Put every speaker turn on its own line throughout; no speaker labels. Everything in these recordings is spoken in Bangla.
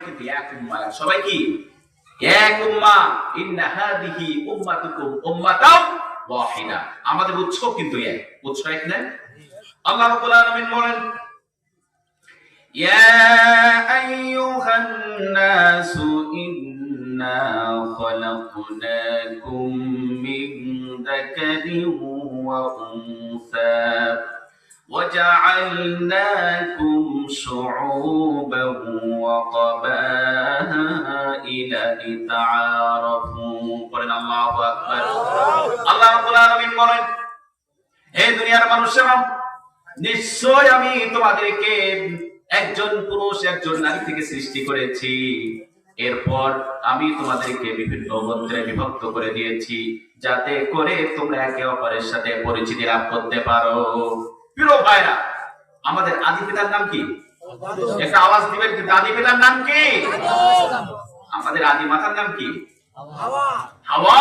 কিন্তু এক উম্মাহ, সবাই কি এক উম্মাহ। ইন্না হাদিহি উম্মাতুকুম উম্মাতাও ওয়াহিদা। আমাদের উৎস কিন্তু এক, উৎস এক না। আল্লাহ রাব্বুল আলামিন বলেন, ইয়া আইয়ুহান নাসু ইন্না খালাকনাকুম মিন যাকারিন ওয়া উনসা وجعلناكم شعوبا وقبائل لتعارفوا قولنا الله أكبر আল্লাহ রাব্বুল আলামিন বলেন, হে দুনিয়ার মানুষেরা, নিশ্চয় আমি তোমাদেরকে একজন পুরুষ একজন নারী থেকে সৃষ্টি করেছি। এরপর আমি তোমাদেরকে বিভিন্ন গোত্রে বিভক্ত করে দিয়েছি, যাতে করে তোমরা একে অপরের সাথে পরিচিতি লাভ করতে পারো। প্রিয় ভাইরা, আমাদের আদি পিতার নাম কি? একটা আওয়াজ দিবেন, কিন্তু আদি পিতার নাম কি? আমাদের আদি মাতার নাম কি? হাওয়া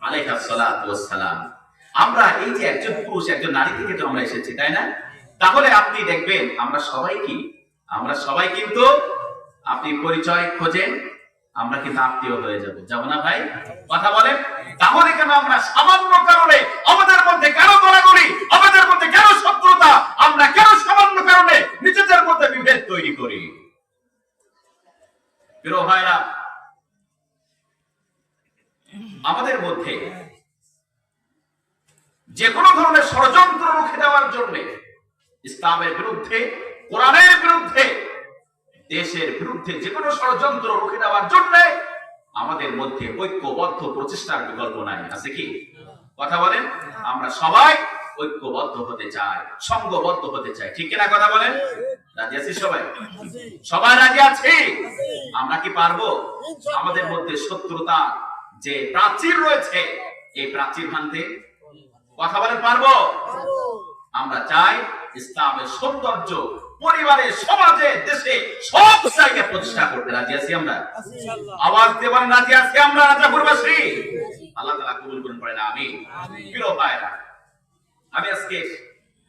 আলাইহিস সালাতু ওয়াস সালাম। আমরা এই যে একজন পুরুষ একজন নারী থেকে তো আমরা এসেছি, তাই না? তাহলে আপনি দেখবেন আমরা সবাই কি, আমরা সবাই কিন্তু, আপনি পরিচয় খোঁজেন, আমরা কিন্তু আত্মীয় হয়ে যাব না ভাই? কথা বলেন। তাহলে কেন আমরা সামান্য কারণে আমাদের মধ্যে কেন গলাগলি, আমাদের মধ্যে কেন শত্রুতা, আমরা কেন সামান্য কারণে নিজেদের মধ্যে বিভেদ তৈরি করি? প্রিয় ভাইরা, আমাদের মধ্যে যে কোনো ধরনের ষড়যন্ত্র রুখে দেওয়ার জন্য, ইসলামের বিরুদ্ধে, কোরআনের বিরুদ্ধে, দেশের বিরুদ্ধে যে কোনো ষড়যন্ত্র রুখে দেওয়ার জন্য আমাদের মধ্যে ঐক্যবদ্ধ প্রচেষ্টার বিকল্প নাই। আছে কি? কথা বলেন। আমরা সবাই ঐক্যবদ্ধ হতে চাই, সংঘবদ্ধ হতে চাই, ঠিক কিনা? কথা বলেন। রাজি আছি সবাই? সবাই রাজি আছি? আমরা কি পারবো আমাদের মধ্যে শত্রুতা যে প্রাচীর রয়েছে এই প্রাচীর ভাঙতে? কথা বলেন, পারবো? আমরা চাই ইসলামের সৌন্দর্য পরিবারে, সমাজে, দেশে সব জায়গায় প্রতিষ্ঠা করতে রাজি আছি আমরা। আওয়াজ দেবেন, রাজি আছি আমরা রাজাপুরবাসী? আল্লাহ তাআলা কবুল করুন, পড়েন আমিন। প্রিয় ভাইরা, আমি আজকে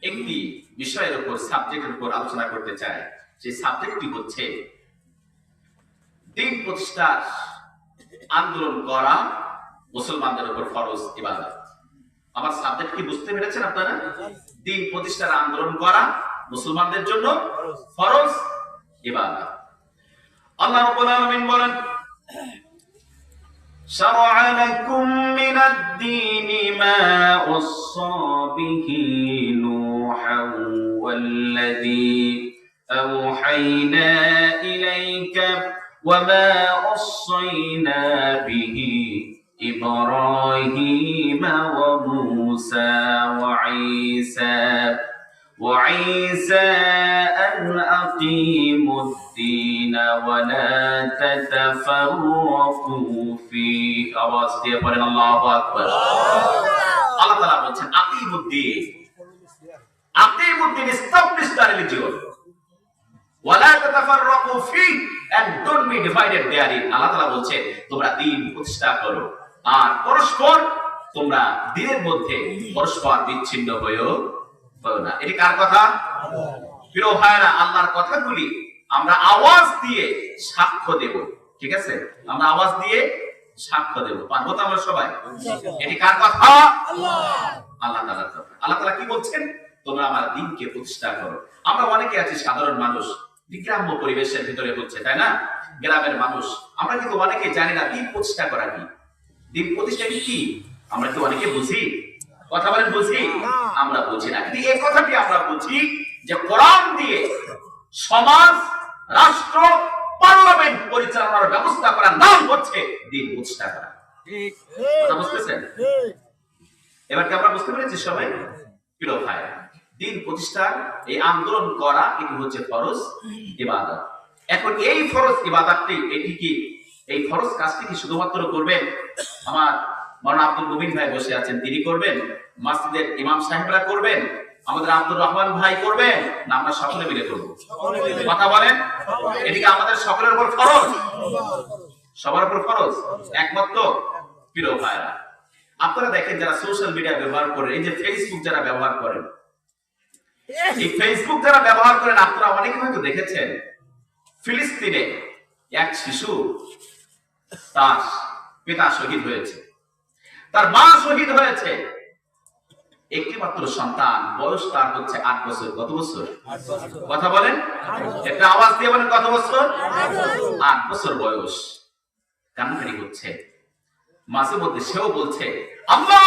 একটি বিষয়ের উপর, সাবজেক্টের উপর আলোচনা করতে চাই। সেই সাবজেক্টটি হচ্ছে দ্বীন প্রতিষ্ঠার আন্দোলন করা মুসলমানদের উপর ফরজ ইবাদত। আমার সাবজেক্ট কি বুঝতে পেরেছেন আপনারা? দ্বীন প্রতিষ্ঠার আন্দোলন করা মুসলমানদের জন্য ফরজ ইবাদত। আল্লাহ রাব্বুল আলামিন বলেন, শারআ লাকুম মিনাদ-দীনি মা ওয়াসসা বিহি নূহান ওয়াল্লাযী আওহাইনা ইলাইকা ওয়া মা ওয়াসাইনা বিহি إبراهيم وموسى وعيسى أن أقيموا الدين ولا تتفرقوا فيه আওয়াজ দিয়ে পড়েন আল্লাহু আকবার। আল্লাহ তাআলা বলেন, আকিমুদ্দিন, আকিমুদ্দিন, establish the religion, ওয়ালা তাতাফাররাকু ফিহি, and don't be divided therein। আল্লাহ তাআলা বলেন, তোমরা দ্বীন প্রতিষ্ঠা করো আর পরস্পর তোমরা দ্বীনের মধ্যে পরস্পর বিচ্ছিন্ন হয়েও না। এটি কার কথা? প্রিয় ভাইরা, আল্লাহর কথাগুলি আমরা আওয়াজ দিয়ে সাক্ষ্য দেব, ঠিক আছে? আমরা আওয়াজ দিয়ে সাক্ষ্য দেব, পারবো তো আমরা সবাই? এটি কার কথা? আল্লাহ তাআলার কথা। আল্লাহ তাআলা কি বলছেন? তোমরা আমার দ্বীনকে প্রতিষ্ঠা করো। আমরা অনেকে আছি সাধারণ মানুষ, গ্রাম্য পরিবেশের ভিতরে হচ্ছে, তাই না? গ্রামের মানুষ আমরা কিন্তু অনেকে জানি না দ্বীন প্রতিষ্ঠা করা কি, দ্বীন প্রতিষ্ঠা কি। আমরা কি অনেকে বুঝি? কথা বলেন, বুঝি? আমরা বুঝি না, কিন্তু এই কথাটি আমরা বুঝি যে কোরআন দিয়ে সমাজ, রাষ্ট্র, পার্লামেন্ট পরিচালনার ব্যবস্থা করার নাম হচ্ছে দ্বীন প্রতিষ্ঠা করা। কথা বুঝতেছেন? এবার কি আমরা বুঝতে পেরেছি সবাই? প্রিয় ভাইরা, দ্বীন প্রতিষ্ঠার এই আন্দোলন করা এটি হচ্ছে ফরজ ইবাদত। এখন এই ফরজ ইবাদতটি, এটি কি, এই ফরজ কাজটি কি শুধুমাত্র করবেন আমার মাওলানা আব্দুল মুবিন ভাই বসে আছেন তিনি করবেন, মসজিদের ইমাম সাহেবরা করবেন, আমাদের আব্দুর রহমান ভাই করবেন, না আমরা সকলে মিলে করব? কথা বলেন। এদিকে আমাদের সকলের উপর ফরজ, সবার উপর ফরজ, একমাত্র। প্রিয় ভাইরা, আপনারা দেখেন যারা সোশ্যাল মিডিয়া ব্যবহার করেন, এই যে ফেসবুক যারা ব্যবহার করেন, এই ফেসবুক যারা ব্যবহার করেন, আপনারা অনেকে হয়তো দেখেছেন ফিলিস্তিনে এক শিশু তার পিতা শহীদ হয়েছে, তার মা শহীদ হয়েছে, একটি মাত্র সন্তান, বয়স তার হচ্ছে 8 বছর। কত বছর? কথা বলেন, একটা আওয়াজ দিয়ে বলেন কত বছর? 8 বছর বয়স। কান্নাকাটি করছে, মাঝে মধ্যে সেও বলছে, আল্লাহ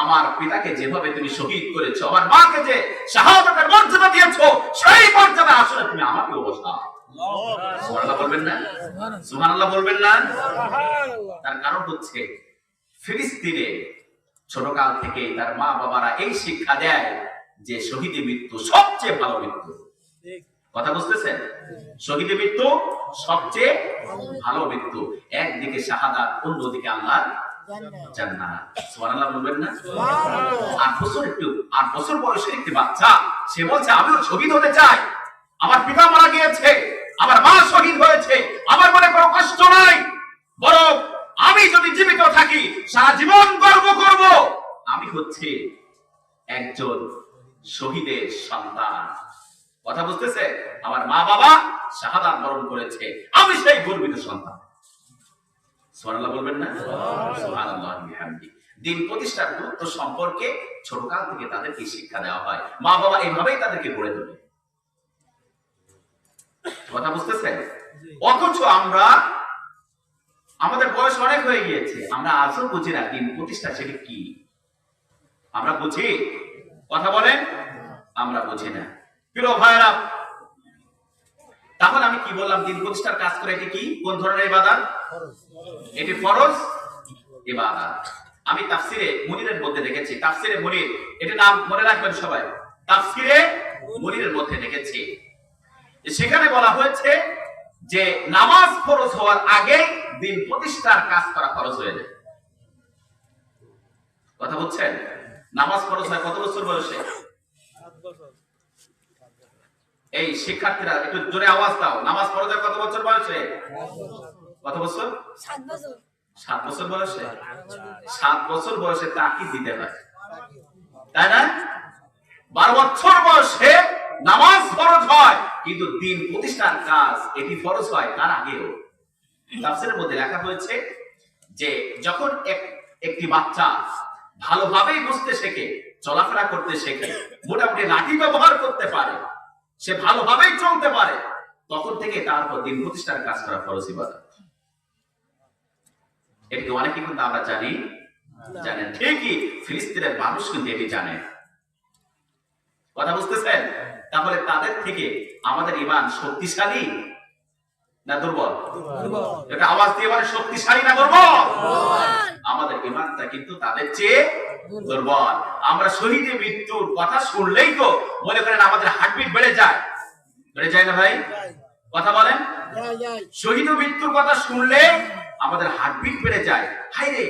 আমার পিতাকে যেভাবে তুমি শহীদ করেছো, আমার মাকে যে শাহাদাতের মর্যাদা দিয়েছো, সেই মর্যাদা আসলে তুমি আমাকেও বসাও। সুবহানাল্লাহ বলবেন না? সুবহানাল্লাহ বলবেন না? তার কারণ হচ্ছে ফিলিস্তিনে ছোটকাল থেকে তার মা বাবারা এই শিক্ষা দেয় যে শহীদের মৃত্যু সবচেয়ে ভালো মৃত্যু। কথা বুঝতেছেন? শহীদের মৃত্যু সবচেয়ে ভালো মৃত্যু। একদিকে শাহাদাত, অন্যদিকে আল্লাহর জান্নাত। সুবহানাল্লাহ বলবেন না? 8 বছর বয়সের একটি বাচ্চা, সে বলছে আমিও শহীদ হতে চাই, আমার পিতা মারা গিয়েছে, আমার মা শহীদ হয়েছে, আমার মনে কোনো কষ্ট নাই, বরং আমি যদি জীবিত থাকি সারা জীবন গর্ব করব আমি হচ্ছে একজন শহীদের সন্তান। কথা বুঝতেছে? আমার মা বাবা শাহাদাত বরণ করেছে, আমি সেই গর্বিত সন্তান। সুবহানাল্লাহ বলবেন না? সুবহানাল্লাহ বিহামদি। দিন প্রতিষ্ঠার গুরুত্ব সম্পর্কে ছোটকাল থেকে তাদেরকে শিক্ষা দেওয়া হয়, মা বাবা এইভাবেই তাদেরকে গড়ে তোলে। কথা বুঝতেছেন? অথচ আমরা, আমাদের বয়স অনেক হয়ে গিয়েছে, আমরা আজও বুঝি না দিন প্রতিষ্ঠা সেটা কি। আমরা বুঝি? কথা বলেন, আমরা বুঝি না। প্রিয় ভাইরা, তাহলে আমি কি বললাম? দিন প্রতিষ্ঠার কাজ করে এটি কি? কোন ধরনের ইবাদত? এটি ফরজ ইবাদত। আমি তাফসিরে মুনিরের মধ্যে দেখেছি, তাফসিরে মুনির, এটা নাম মনে রাখবেন সবাই, তাফসিরে মুনিরের মধ্যে দেখেছি, সেখানে বলা হয়েছে যে নামাজ ফরজ হওয়ার আগে দিন প্রতিষ্ঠার কাজ করা ফরজ হয়ে যায়। কথা বলছেন? নামাজ ফরজ হয় কত বছর বয়সে? এই শিক্ষার্থীরা একটু জোরে আওয়াজ দাও, নামাজ ফরজ হয় কত বছর বয়সে? কত বছর?
7 বছর।
7 বছর বয়সে? 7 বছর বয়সে তাকিদ দিতে হয়, তাই না? 12 বছর বয়সে নামাজ ফরজ হয়, কিন্তু দিন প্রতিষ্ঠার কাজ এটি ফরজ হয় তার আগেও। তাফসীরের মধ্যে লেখা হয়েছে যে যখন একটি বাচ্চা ভালোভাবেই বুঝতে শেখে, চলাফেরা করতে শেখে, মোটামুটি লাঠি ব্যবহার করতে পারে, সে ভালোভাবেই চলতে পারে, তখন থেকে তার উপর দিন প্রতিষ্ঠার কাজ করা ফরজ ইবাদত। এটি অনেকে কিন্তু আমরা জানি জানেন, ঠিকই ফিলিস্তিনের মানুষ কিন্তু এটি জানে। কথা বুঝতেছেন? তাহলে তাদের থেকে আমাদের ঈমান শক্তিশালী না দুর্বল? এটা আওয়াজ দিয়ে বলে, শক্তিশালী না দুর্বল? আমাদের ঈমানটা কিন্তু তাদের চেয়ে দুর্বল। আমরা শহীদের মৃত্যুর কথা শুনলেই তো মনে করেন আমাদের হার্টবিট বেড়ে যায়, বেড়ে যায় না ভাই? কথা বলেন, শহীদ মৃত্যুর কথা শুনলে আমাদের হার্টবিট বেড়ে যায়। হায় রে,